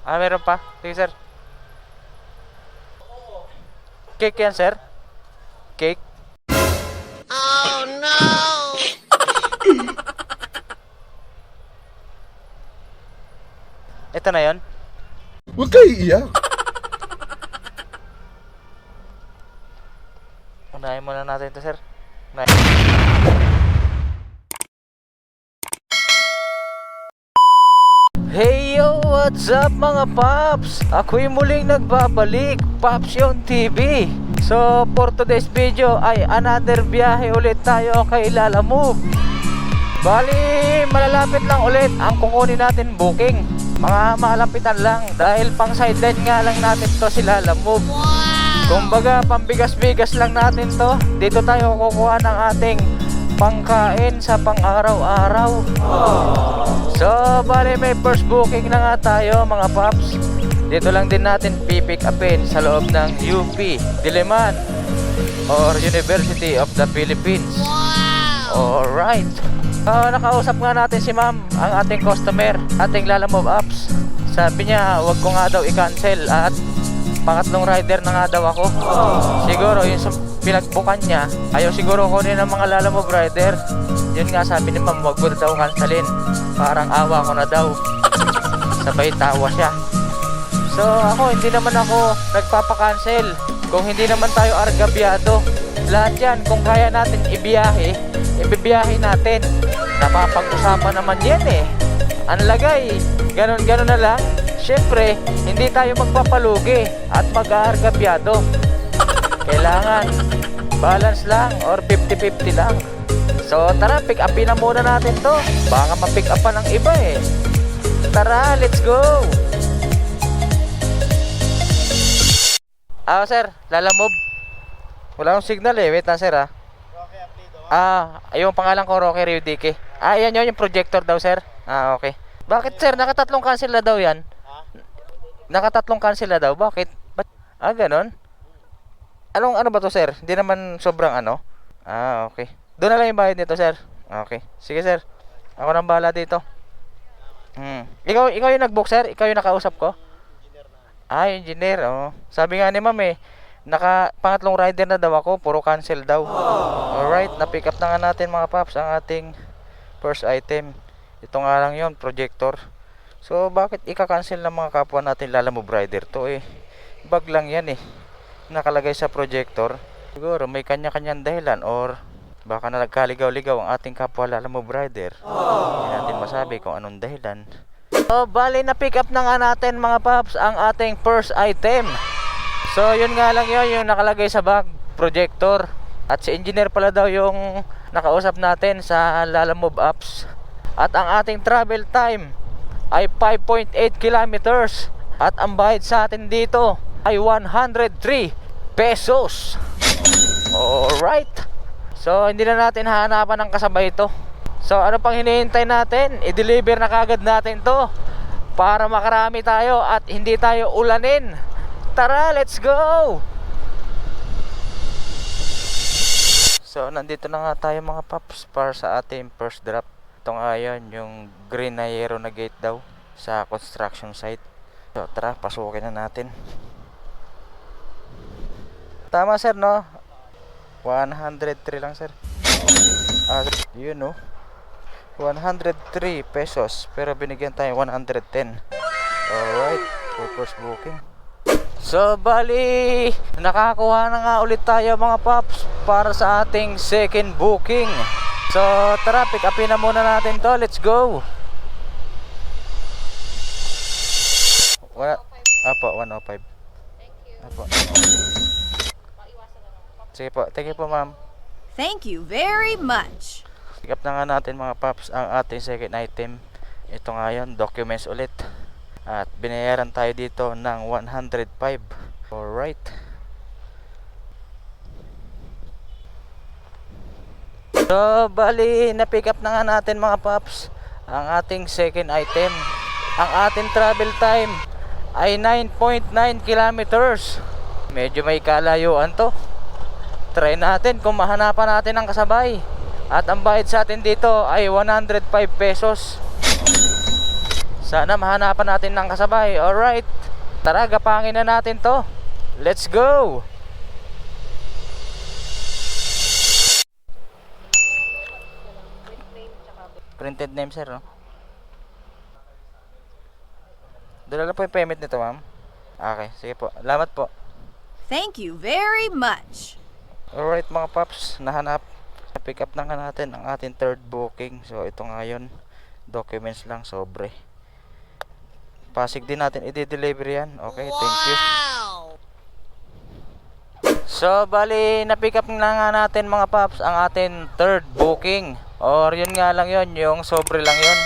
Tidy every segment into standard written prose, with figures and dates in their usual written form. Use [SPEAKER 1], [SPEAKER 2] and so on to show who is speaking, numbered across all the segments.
[SPEAKER 1] Ah, meron pa? Sige, sir. Cake yan, sir? Cake?
[SPEAKER 2] Oh no!
[SPEAKER 1] Ito na yon.
[SPEAKER 3] Huwag kayo iiyak.
[SPEAKER 1] Unahin muna natin ito, sir. Hey yo! What's up mga Paps? Ako'y muling nagbabalik, Paps Yon TV. So for today's video ay another biyahe ulit tayo kay Lalamove. Bali, malalapit lang ulit ang kukunin natin booking. Mga malapitan lang dahil pang sideline nga lang natin to si Lalamove. Kumbaga pambigas-bigas lang natin to. Dito tayo kukuha ng ating pangkain sa pang-araw-araw. So, bali may first booking na nga tayo mga Paps. Dito lang din natin pipick upin sa loob ng UP Diliman or University of the Philippines. Alright. Nakausap nga natin si ma'am, ang ating customer, ating Lalamove apps. Sabi niya, wag ko nga daw i-cancel at pangatlong rider na nga daw ako. Siguro yung pinagbukan niya, ayaw siguro kunin ng mga Lalamove rider. Yun nga sabi ni ma'am, wag ko daw cancelin. Parang awa ko na daw. Sabay tawa siya. So ako, hindi naman ako nagpapakancel. Kung hindi naman tayo argabyado, lahat yan kung kaya natin ibiyahe, ibibiyahe natin. Napapag-usapan naman yan eh. Ang lagay, ganun-ganun na lang. Siyempre, hindi tayo magpapalugi at mag-aargabyado. Kailangan balance lang or 50-50 lang. So tara, pick upin na muna natin to. Baka ma-pick upan ng iba eh. Tara, let's go! Sir, Lalamove. Wala akong signal eh. Wait lang sir ah. Yung pangalan ko Rocky Rio Dique. Yan yun, yung projector daw sir. Okay. Bakit sir, nakatatlong cancel na daw yan? Nakatatlong cancel na daw, bakit? Ganon? Ano ba to sir? Hindi naman sobrang ano? Okay. Doon na lang yung bayad nito sir. Okay. Sige sir. Ako nang bahala dito. Ikaw yung nag-book sir? Ikaw yung nakausap ko? Engineer. Sabi nga ni ma'am eh, pangatlong rider na daw ako, puro cancel daw. Alright, na-pick up na nga natin mga Paps ang ating first item. Ito nga lang yon, projector. So bakit ika-cancel ng mga kapwa natin Lalamove rider to eh? Bag lang yan eh, nakalagay sa projector. Siguro may kanya-kanyang dahilan or baka na nagkaligaw-ligaw ang ating kapwa Lalamove rider. Hindi natin masabi kung anong dahilan. So bali na pick up na nga natin mga Paps ang ating first item. So yun nga lang yun, yung nakalagay sa bag, projector. At si engineer pala daw yung nakausap natin sa Lalamove apps. At ang ating travel time ay 5.8 kilometers. At ang bayad sa atin dito ay 103 pesos. Alright. So hindi na natin hahanapan ng kasabay ito. So ano pang hinihintay natin? I-deliver na kagad natin to para makarami tayo at hindi tayo ulanin. Tara, let's go! So nandito na nga tayo mga Paps para sa ating first drop. Ito nga yun, yung green na yero na gate daw sa construction site. So tara, pasukin na natin. Tama sir no? 103 lang sir. Yun no, 103 pesos pero binigyan tayo 110. Alright, for first booking. So bali, nakakuha na nga ulit tayo mga Paps para sa ating second booking. So tara, pick upin na muna natin to. Let's go. Apo, 105. Apo. Sige po, thank you po ma'am.
[SPEAKER 2] Thank you very much.
[SPEAKER 1] Pick up na nga natin mga Paps ang ating second item. Ito nga yun, documents ulit. At binayaran tayo dito ng 105. Alright. So bali, na-pick up na nga natin mga Paps ang ating second item. Ang ating travel time ay 9.9 kilometers. Medyo may kalayuan to. Try natin kung mahanapan natin ang kasabay. At ang bayad sa atin dito ay 105 pesos. Sana mahanapan natin ng kasabay. Alright, tara, gapangin na natin to. Let's go. Printed name, sir, no? Dala po yung payment nito, ma'am. Okay, sige po. Salamat po.
[SPEAKER 2] Thank you very much.
[SPEAKER 1] Alright mga paps, nahanap. Pick up na nga natin ang ating third booking. So ito ngayon, documents lang, sobre. Pasig din natin i-deliver yan. Okay, thank you. So bali, na-pick up na nga natin mga paps ang ating third booking. Or yun nga lang yun, yung sobre lang yun.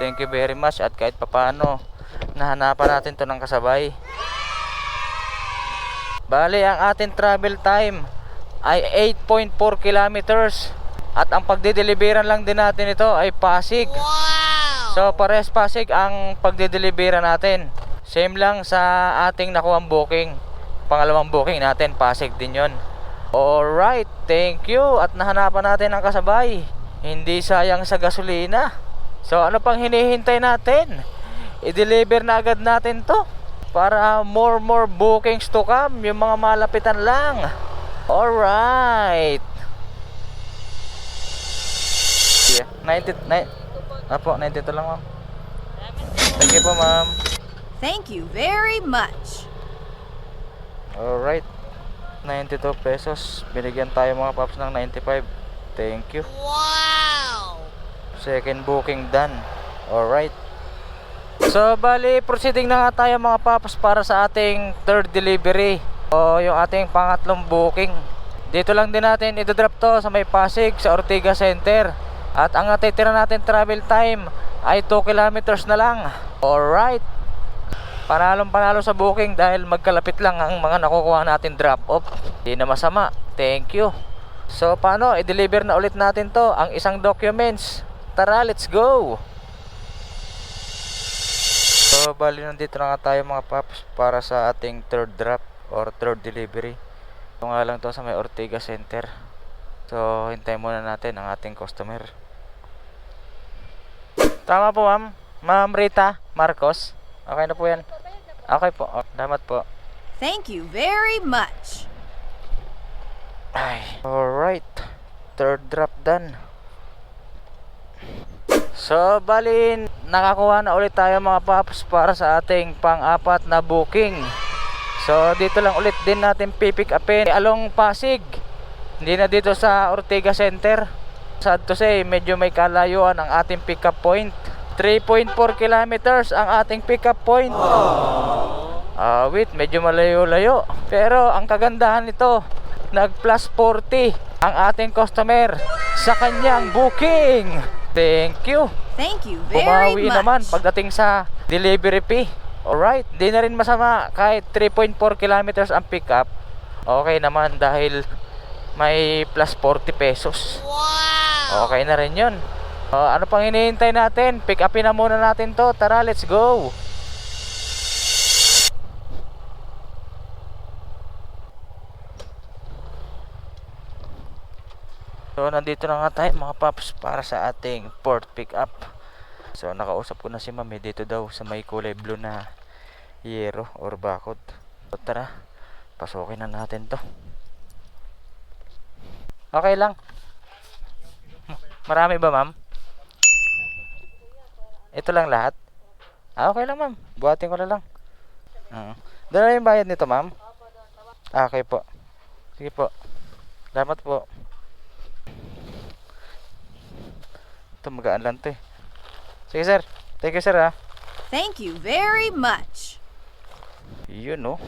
[SPEAKER 1] Thank you very much. At kahit papano, nahanapan natin to ng kasabay. Bali, ang ating travel time ay 8.4 kilometers. At ang pagdideliveran lang din natin ito ay Pasig. So pares Pasig ang pagdideliveran natin. Same lang sa ating nakuhang booking. Pangalawang booking natin, Pasig din yon. Alright, thank you. At nahanapan natin ang kasabay. Hindi sayang sa gasolina. So ano pang hinihintay natin? I-deliver na agad natin to para more bookings to come. Yung mga malapitan lang. Alright. Yeah, 92 lang, ma'am. Thank you po, ma'am.
[SPEAKER 2] Thank you very much.
[SPEAKER 1] Alright, 92 pesos. Binigyan tayo mga paps ng 95. Thank you.
[SPEAKER 2] Wow!
[SPEAKER 1] Second booking done. Alright. So bali, proceeding na nga tayo mga paps para sa ating third delivery. O yung ating pangatlong booking. Dito lang din natin i-drop to sa may Pasig, sa Ortigas Center. At ang natitira natin travel time ay 2 kilometers na lang. Alright. Panalong-panalo sa booking dahil magkalapit lang ang mga nakukuha natin drop off. Hindi na masama. Thank you. So paano, i-deliver na ulit natin to, ang isang documents. Tara, let's go. So bali, nandito na nga tayo mga paps para sa ating third drop or third delivery. Ito nga lang to sa may Ortigas Center. So hintayin muna natin ang ating customer. Tama po, ma'am. Ma'am Rita Marcos. Okay na po yan. Okay po. Salamat po.
[SPEAKER 2] Thank you very much.
[SPEAKER 1] Ay, alright. Third drop done. So, bali, nakakuha na ulit tayo mga paps para sa ating pang-apat na booking. So, dito lang ulit din natin pipick upin along Pasig. Hindi na dito sa Ortigas Center. Sad to say, medyo may kalayuan ang ating pick up point. 3.4 kilometers ang ating pick up point. Wait, medyo malayo-layo. Pero ang kagandahan nito, nag plus 40 ang ating customer sa kanyang booking. Thank you.
[SPEAKER 2] Thank you very
[SPEAKER 1] Bumawi
[SPEAKER 2] much.
[SPEAKER 1] naman pagdating sa delivery fee. Alright, di na rin masama kahit 3.4 kilometers ang pick up. Okay naman dahil may plus 40 pesos.
[SPEAKER 2] Wow!
[SPEAKER 1] Okay na rin yun. Ano pang hinihintay natin? Pick upin na muna natin to. Tara, let's go. So nandito na nga tayo mga paps para sa ating port pick up. So nakausap ko na si ma'am dito daw sa may kulay blue na yero or bakod. So tara, pasukin na natin to. Okay lang. Marami ba, ma'am? Ito lang lahat? Okay lang, ma'am. Buhatin ko na lang. Doon na yung bayad nito, ma'am? Okay po. Sige po. Salamat po. Ito, magaan lang to eh. Sige, sir. Thank you, sir, ha.
[SPEAKER 2] Thank you very much.
[SPEAKER 1] Yun, no.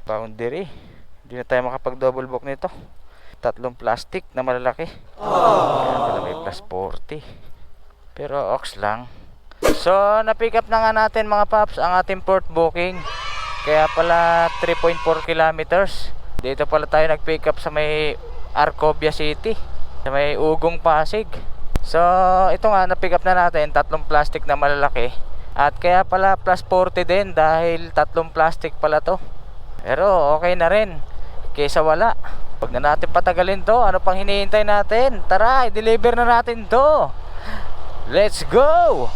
[SPEAKER 1] Boundary. Hindi na tayo makapag-double book nito. 3 plastic na malalaki. Kaya pala may plus 40. Pero ox lang. So, na-pick up na nga natin mga paps ang ating port booking. Kaya pala 3.4 kilometers. Dito pala tayo nag-pick up sa may Arcobia City. Sa may Ugong Pasig. So, ito nga na-pick up na natin 3 plastic na malalaki. At kaya pala plus 40 din dahil 3 plastic pala to. Pero okay na rin kaysa wala. Pag na natin patagalin to, ano pang hinihintay natin? Tara, i-deliver na natin to. Let's go!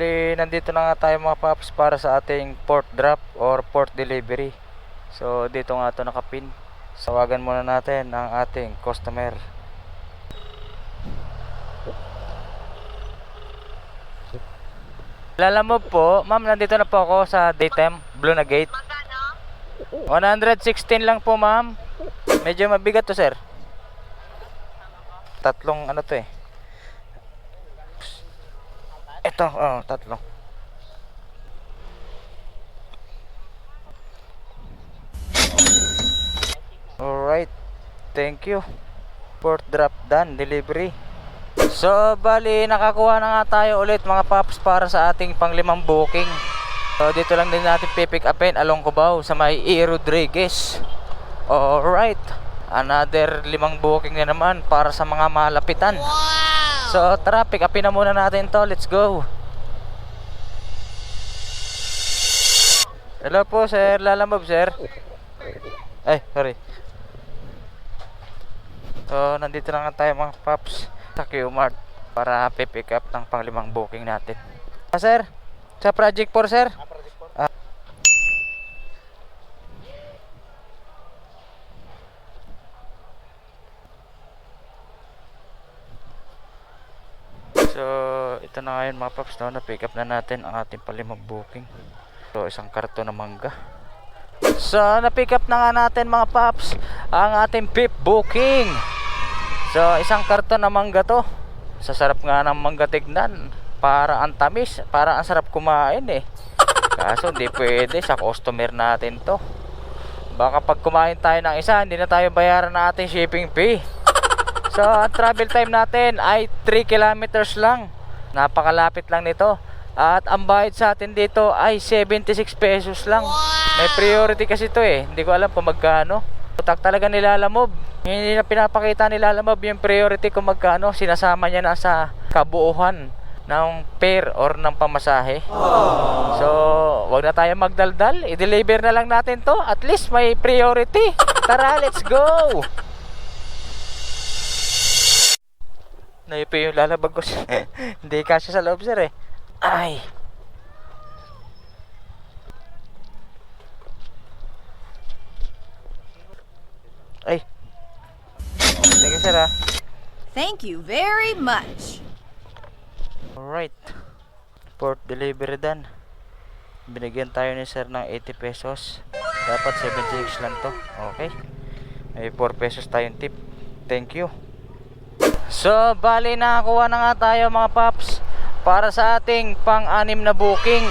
[SPEAKER 1] bali nandito na nga tayo mga paps para sa ating port drop or port delivery. So dito nga ito nakapin. Tawagan muna natin ang ating customer. Lalamove po, ma'am, nandito na po ako sa daytime, Blue na Gate. 116 lang po, ma'am. Medyo mabigat to, sir. Tatlong ano to eh. Ito, oh, tatlo. Alright, thank you. Port drop done, delivery. So, bali, nakakuha na nga tayo ulit mga paps para sa ating panglimang booking. So, dito lang din natin pipick upin along Cubao sa may E. Rodriguez. Alright, another 5 booking na naman para sa mga malapitan. So, tara, pick upin na muna natin to. Let's go. Hello po, sir. Lalamove, sir. Ay, sorry. So, nandito na nga tayo mga paps sa Q-Mart para pipick up ng pang-5 booking natin. Sir, sa Project 4, sir. So, ito na ngayon mga paps, no? Na-pick up na natin ang ating pang-5 booking. So, isang karton na mangga. So, na-pick up na nga natin mga paps ang ating 5th booking. So, isang karton na mangga to. Sasarap nga ng mangga tignan. Para ang tamis, para ang sarap kumain eh. Kaso hindi pwede sa customer natin to. Baka pag kumain tayo ng isa, hindi na tayo bayaran ng ating shipping fee. So, ang travel time natin ay 3 kilometers lang. Napakalapit lang nito. At ang bayad sa atin dito ay 76 pesos lang. May priority kasi to eh. Hindi ko alam kung magkano. Utak talaga nilalamove. Hindi na pinapakita nilalamove yung priority kung magkano. Sinasama niya na sa kabuuhan ng fare or ng pamasahe. So, wag na tayo magdaldal. I-deliver na lang natin to. At least may priority. Tara, let's go! Naipi yung lalabag ko. Hindi kasya sa loob, sir eh. Ay. Ay. Thank you, sir, ah.
[SPEAKER 2] Thank you very much.
[SPEAKER 1] Alright. Port delivery done. Binigyan tayo ni sir ng 80 pesos. Dapat 76 lang to. Okay. May 4 pesos tayong tip. Thank you. So, bali nakakuha na nga tayo mga paps para sa ating pang-6 na booking.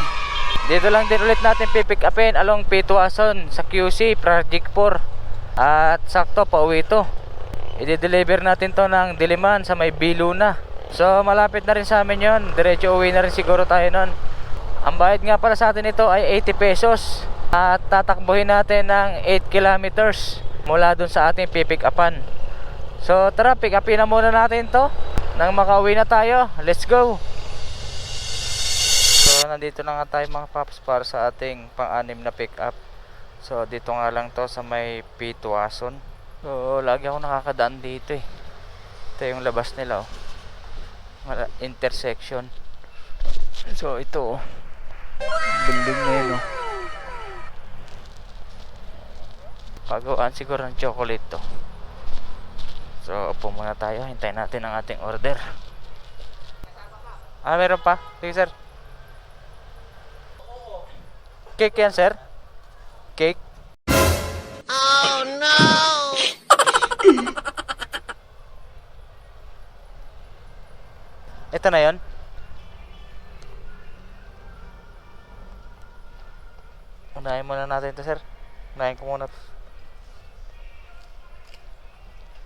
[SPEAKER 1] Dito lang din ulit natin pipick upin along Pituason sa QC Project 4. At sakto pauwi to. I-deliver natin to ng Diliman sa may Biluna. So malapit na rin sa amin yon. Diretso uwi na rin siguro tayo nun. Ang bayad nga para sa atin ito ay 80 pesos. At tatakbuhin natin ng 8 kilometers mula dun sa ating pipick upan. So tara, pick upin na muna natin to nang makauwi na tayo. Let's go. So nandito na nga tayo mga paps para sa ating pang-6 na pick up. So dito nga lang to sa may Pituason. So lagi ako nakakadaan dito eh. Ito yung labas nila oh. Intersection. So ito oh. Building na yun oh. Pagawaan siguro ng chocolate to. So upo muna tayo. Hintayin natin ang ating order. Ah, meron pa? Sige sir. Cake yan sir? Cake?
[SPEAKER 2] Oh no!
[SPEAKER 1] Ito na yon. Unahin muna natin ito sir. Unahin ko muna.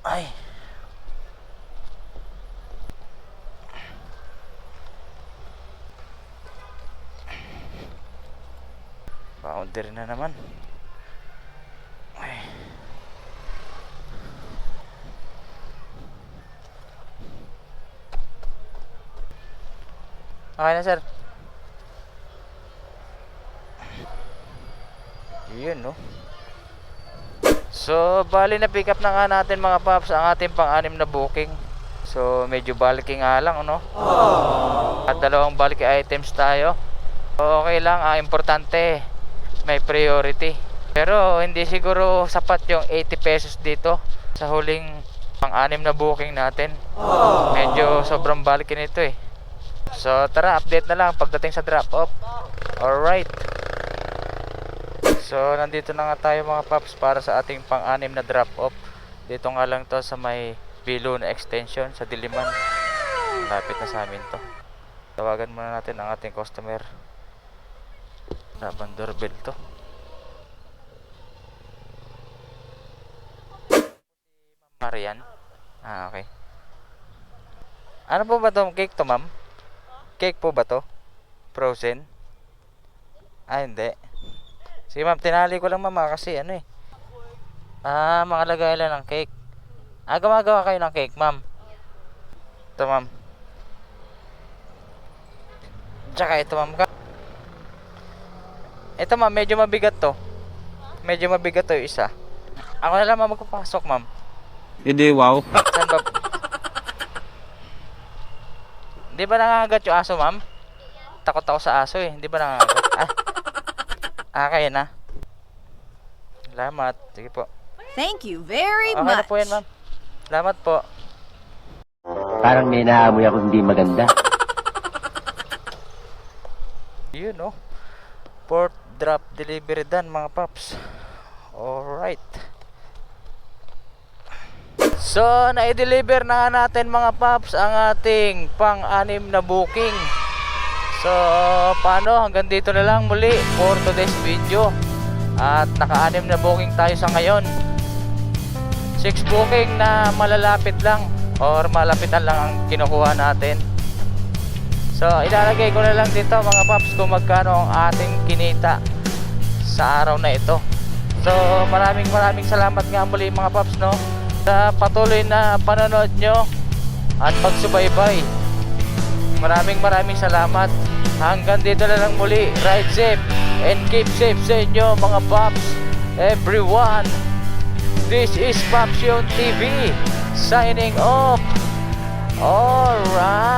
[SPEAKER 1] Ay. Boundary na naman. Ay. Okay na sir. Yun no. So bali na pick up na nga natin mga paps ang ating pang-6 na booking. So medyo bulky nga lang, ano? At dalawang bulky items tayo. Okay lang, importante may priority. Pero hindi siguro sapat yung 80 pesos dito sa huling pang-anim na booking natin. Medyo sobrang bulky nito eh. So tara, update na lang pagdating sa drop off. Alright. So nandito na nga tayo mga paps para sa ating pang-anim na drop off. Dito nga lang to sa may Bilo na extension sa Diliman. Lapit na sa amin to. Tawagan muna natin ang ating customer. Sabang doorbell to. Marian. Okay. Ano po ba to? Cake to, ma'am? Cake po ba to? Frozen? Hindi. Sige ma'am, tinali ko lang ma'am kasi ano eh. Mga lagay lang ng cake. Gumagawa kayo ng cake ma'am. Ito ma'am. Tsaka ito ma'am. Ito ma'am, medyo mabigat to. Medyo mabigat to yung isa. Ako na lang ma'am magpapasok ma'am.
[SPEAKER 4] Hindi, wow.
[SPEAKER 1] Saan ba? Di ba nangangagat yung aso ma'am? Takot ako sa aso eh. Di ba nangangagat? Kaya na. Salamat. Sige po.
[SPEAKER 2] Thank you very
[SPEAKER 1] Okay na
[SPEAKER 2] much.
[SPEAKER 1] po yan ma'am. Salamat po.
[SPEAKER 5] Parang may naamoy ako hindi maganda.
[SPEAKER 1] Yun oh. Port drop delivery done mga paps. Alright. So na-deliver na natin mga paps ang ating pang-anim na booking. So paano, hanggang dito na lang muli for today's video. At naka-anim na booking tayo sa ngayon. 6 booking na malalapit lang or malapitan lang ang kinukuha natin. So ilalagay ko na lang dito mga paps kung magkano ang ating kinita sa araw na ito. So maraming salamat nga muli mga paps no sa patuloy na panonood nyo at pagsubaybay. Maraming salamat. Hanggang dito na lang muli. Ride safe and keep safe sa inyo mga paps, everyone. This is Papsion TV signing off. Alright.